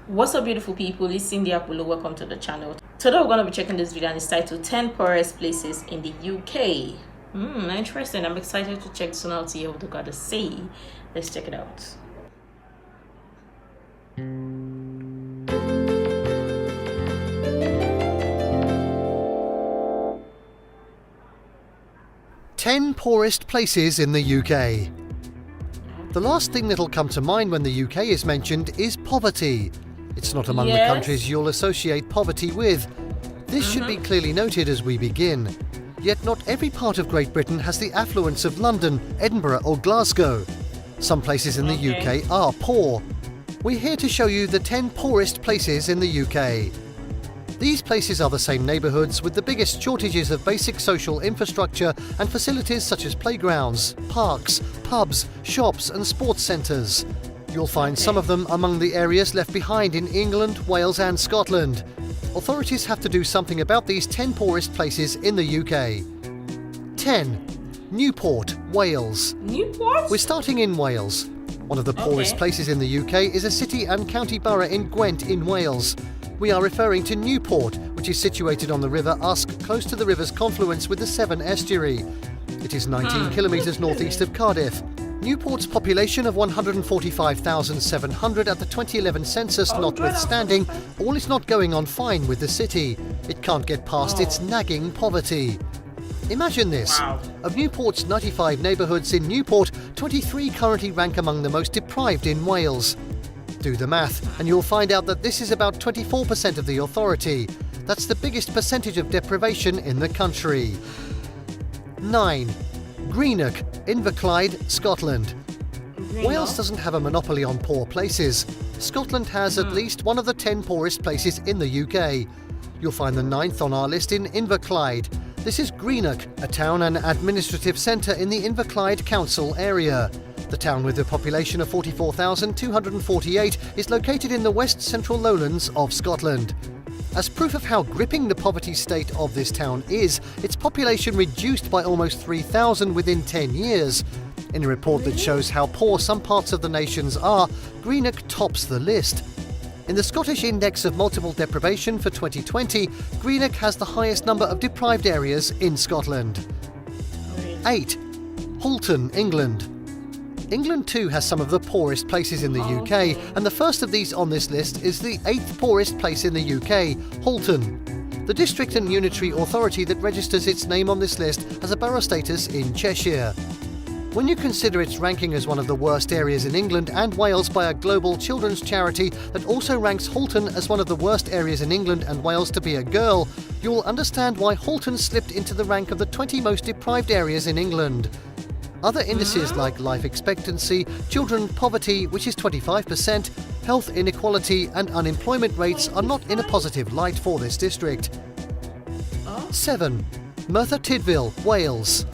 What's up, beautiful people? It's SINDYAKPOLO. Welcome to the channel. Today we're going to be checking this video and it's titled 10 Poorest Places in the UK. Interesting. I'm excited to check this one out, see what they got to say. Let's check it out. "10 Poorest Places in the UK." The last thing that'll come to mind when the UK is mentioned is poverty. It's not among the countries you'll associate poverty with. This should be clearly noted as we begin. Yet not every part of Great Britain has the affluence of London, Edinburgh or Glasgow. Some places in the UK are poor. We're here to show you the 10 poorest places in the UK. These places are the same neighbourhoods with the biggest shortages of basic social infrastructure and facilities such as playgrounds, parks, pubs, shops and sports centres. You'll find some of them among the areas left behind in England, Wales and Scotland. Authorities have to do something about these 10 poorest places in the UK. 10. Newport, Wales. Newport? We're starting in Wales. One of the poorest places in the UK is a city and county borough in Gwent in Wales. We are referring to Newport, which is situated on the River Usk, close to the river's confluence with the Severn estuary. It is 19 kilometres northeast of Cardiff. Newport's population of 145,700 at the 2011 census notwithstanding, all is not going on fine with the city. It can't get past its nagging poverty. Imagine this. Of Newport's 95 neighbourhoods in Newport, 23 currently rank among the most deprived in Wales. Do the math and you'll find out that this is about 24% of the authority. That's the biggest percentage of deprivation in the country. 9. Greenock, Inverclyde, Scotland. Wales doesn't have a monopoly on poor places. Scotland has at least one of the 10 poorest places in the UK. You'll find the 9th on our list in Inverclyde. This is Greenock, a town and administrative centre in the Inverclyde Council area. The town, with a population of 44,248, is located in the west central lowlands of Scotland. As proof of how gripping the poverty state of this town is, its population reduced by almost 3,000 within 10 years. In a report that shows how poor some parts of the nations are, Greenock tops the list. In the Scottish Index of Multiple Deprivation for 2020, Greenock has the highest number of deprived areas in Scotland. 8. Halton, England. England too has some of the poorest places in the UK, and the first of these on this list is the 8th poorest place in the UK, Halton. The district and unitary authority that registers its name on this list has a borough status in Cheshire. When you consider its ranking as one of the worst areas in England and Wales by a global children's charity that also ranks Halton as one of the worst areas in England and Wales to be a girl, you'll understand why Halton slipped into the rank of the 20 most deprived areas in England. Other indices like life expectancy, children poverty, which is 25%, health inequality and unemployment rates are not in a positive light for this district. 7. Merthyr Tydfil, Wales.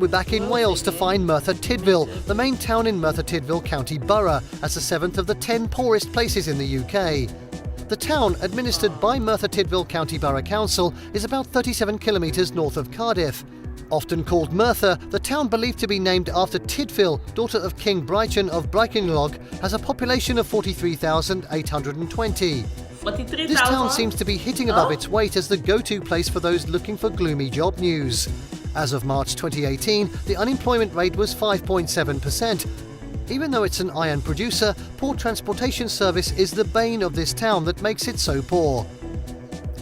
We're back in Wales to find Merthyr Tydfil, the main town in Merthyr Tydfil County Borough, as the 7th of the 10 poorest places in the UK. The town, administered by Merthyr Tydfil County Borough Council, is about 37 kilometres north of Cardiff. Often called Merthyr, the town, believed to be named after Tydfil, daughter of King Brychan of Brychinlog, has a population of 43,820. This town seems to be hitting above its weight as the go-to place for those looking for gloomy job news. As of March 2018, the unemployment rate was 5.7%. Even though it's an iron producer, poor transportation service is the bane of this town that makes it so poor.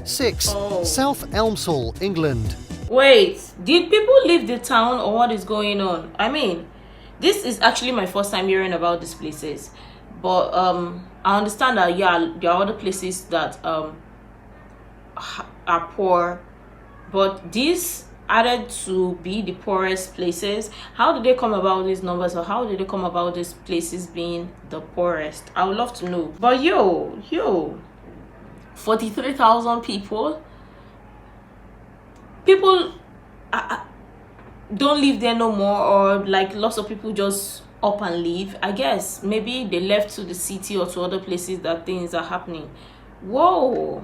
6. South Elmshall, England. Wait, did people leave the town or what is going on? I mean, this is actually my first time hearing about these places. But I understand that, there are other places that are poor. But these added to be the poorest places. How did they come about these numbers, or how did they come about these places being the poorest? I would love to know. But 43,000 people don't live there no more, or like lots of people just up and leave. I guess maybe they left to the city or to other places that things are happening. Whoa.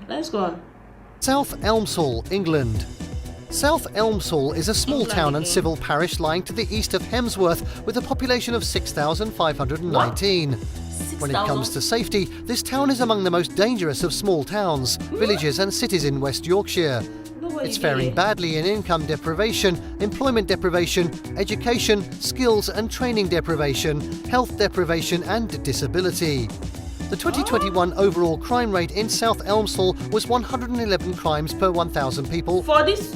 Let's go on. South Elmshall, England. South Elmshall is a small town and civil parish lying to the east of Hemsworth with a population of 6,519. When it comes to safety, this town is among the most dangerous of small towns, villages and cities in West Yorkshire. It's faring badly in income deprivation, employment deprivation, education, skills and training deprivation, health deprivation and disability. The 2021 overall crime rate in South Elmsall was 111 crimes per 1,000 people.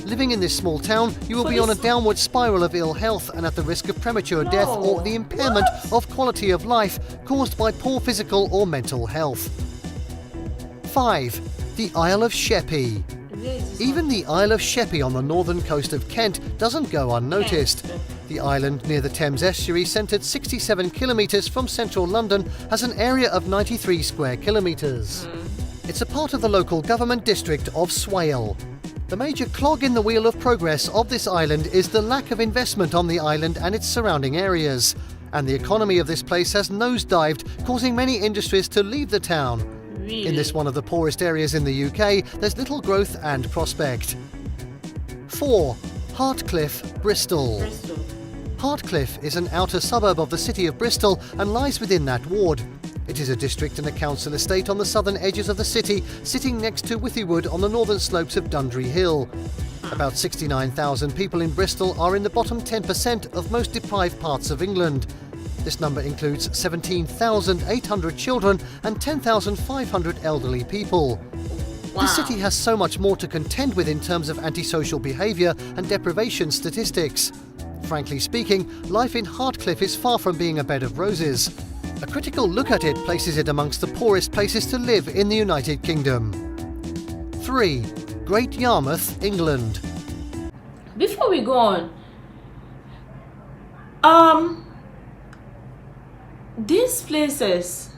Living in this small town, you will be on a downward spiral of ill health and at the risk of premature death or the impairment of quality of life caused by poor physical or mental health. 5. The Isle of Sheppey. Even the Isle of Sheppey on the northern coast of Kent doesn't go unnoticed. The island near the Thames estuary, centred 67 kilometres from central London, has an area of 93 square kilometres. It's a part of the local government district of Swale. The major clog in the wheel of progress of this island is the lack of investment on the island and its surrounding areas. And the economy of this place has nosedived, causing many industries to leave the town. In this one of the poorest areas in the UK, there's little growth and prospect. 4. Hartcliffe, Bristol. Hartcliffe is an outer suburb of the city of Bristol and lies within that ward. It is a district and a council estate on the southern edges of the city, sitting next to Withywood on the northern slopes of Dundry Hill. About 69,000 people in Bristol are in the bottom 10% of most deprived parts of England. This number includes 17,800 children and 10,500 elderly people. The city has so much more to contend with in terms of antisocial behaviour and deprivation statistics. Frankly speaking, life in Hartcliffe is far from being a bed of roses. A critical look at it places it amongst the poorest places to live in the United Kingdom. 3. Great Yarmouth, England. Before we go on, these places,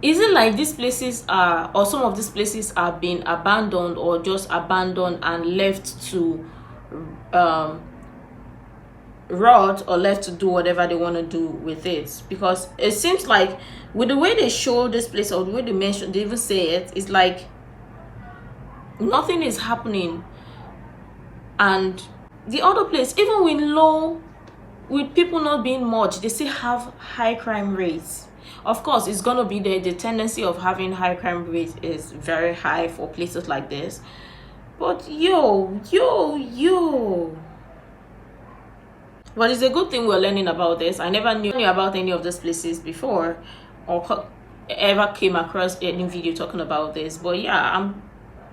is it like these places are, or some of these places are being abandoned or just abandoned and left to rot or left to do whatever they want to do with it? Because it seems like with the way they show this place or the way they mention, they even say it, it's like nothing is happening. And the other place, even with people not being much, they still have high crime rates. Of course, it's gonna be there. The tendency of having high crime rates is very high for places like this. But But it's a good thing we're learning about this. I never knew about any of these places before or ever came across any video talking about this. But yeah, I'm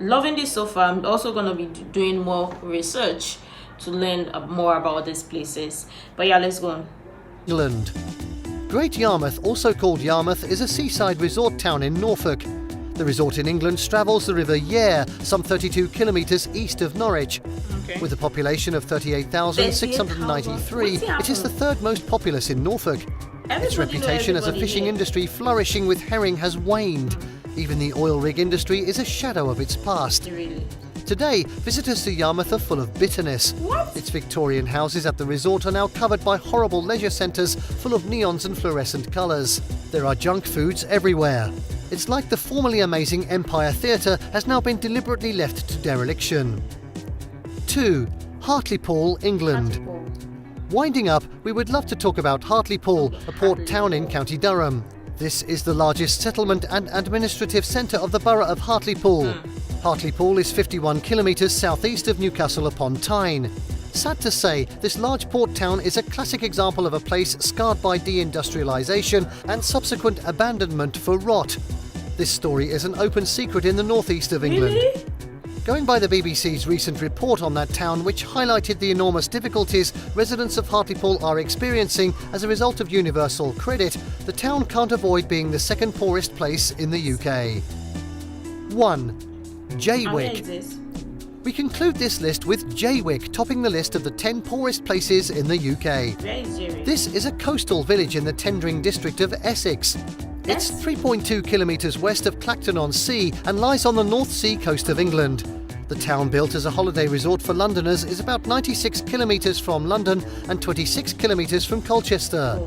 loving this so far. I'm also going to be doing more research to learn more about these places. But yeah, let's go on. England. Great Yarmouth, also called Yarmouth, is a seaside resort town in Norfolk. The resort in England straddles the River Yare, some 32 kilometres east of Norwich. With a population of 38,693, it is the third most populous in Norfolk. Its reputation as a fishing industry flourishing with herring has waned. Even the oil rig industry is a shadow of its past. Today, visitors to Yarmouth are full of bitterness. Its Victorian houses at the resort are now covered by horrible leisure centres full of neons and fluorescent colours. There are junk foods everywhere. It's like the formerly amazing Empire Theatre has now been deliberately left to dereliction. 2. Hartlepool, England. Winding up, we would love to talk about Hartlepool, a port town in County Durham. This is the largest settlement and administrative centre of the borough of Hartlepool. Hartlepool is 51 kilometres southeast of Newcastle upon Tyne. Sad to say, this large port town is a classic example of a place scarred by deindustrialisation and subsequent abandonment for rot. This story is an open secret in the northeast of England. Going by the BBC's recent report on that town, which highlighted the enormous difficulties residents of Hartlepool are experiencing as a result of universal credit, the town can't avoid being the second poorest place in the UK. 1. Jaywick. We conclude this list with Jaywick topping the list of the 10 poorest places in the UK. This is a coastal village in the Tendring district of Essex. It's 3.2 kilometres west of Clacton-on-Sea and lies on the North Sea coast of England. The town, built as a holiday resort for Londoners, is about 96 kilometres from London and 26 kilometres from Colchester.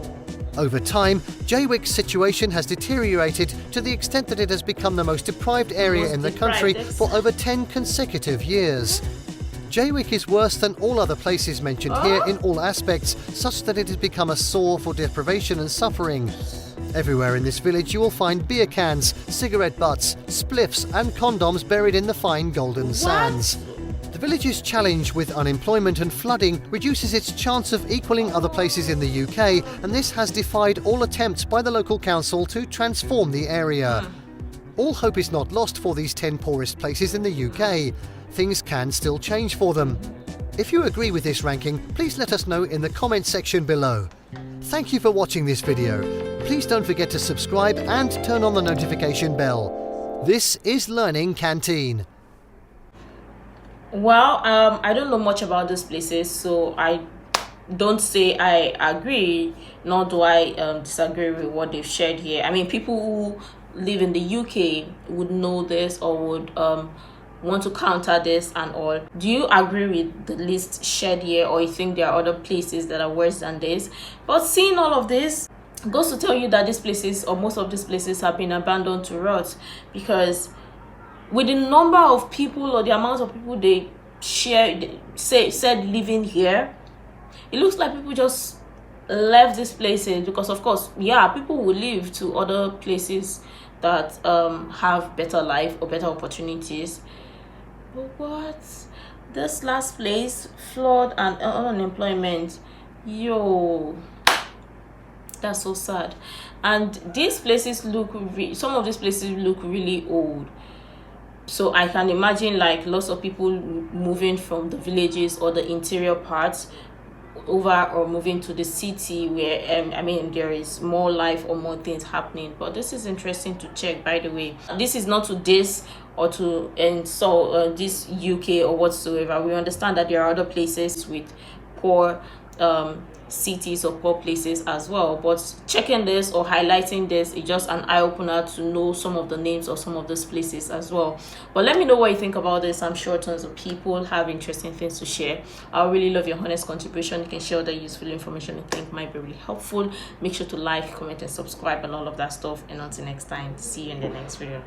Over time, Jaywick's situation has deteriorated to the extent that it has become the most deprived area in the country for over 10 consecutive years. Jaywick is worse than all other places mentioned here in all aspects, such that it has become a sore for deprivation and suffering. Everywhere in this village you will find beer cans, cigarette butts, spliffs and condoms buried in the fine golden sands. The village's challenge with unemployment and flooding reduces its chance of equalling other places in the UK, and this has defied all attempts by the local council to transform the area. All hope is not lost for these 10 poorest places in the UK. Things can still change for them. If you agree with this ranking, please let us know in the comment section below. Thank you for watching this video. Please don't forget to subscribe and turn on the notification bell. This is Learning Canteen. Well, I don't know much about these places, so I don't say I agree, nor do I disagree with what they've shared here. I mean, people who live in the UK would know this or would want to counter this and all. Do you agree with the list shared here, or you think there are other places that are worse than this? But seeing all of this goes to tell you that these places, or most of these places, have been abandoned to rot, because with the number of people or the amount of people they said living here, it looks like people just left these places because, of course, yeah, people will leave to other places that have better life or better opportunities. But what? This last place, flood and unemployment, yo, that's so sad. And these places look some of these places look really old. So I can imagine like lots of people moving from the villages or the interior parts over, or moving to the city where I mean there is more life or more things happening. But this is interesting to check, by the way. This is not to diss or to insult this UK or whatsoever. We understand that there are other places with poor cities or poor places as well, but checking this or highlighting this is just an eye-opener to know some of the names of some of those places as well. But let me know what you think about this. I'm sure tons of people have interesting things to share. I really love your honest contribution. You can share the useful information you think might be really helpful. Make sure to like, comment and subscribe and all of that stuff. And until next time, see you in the next video.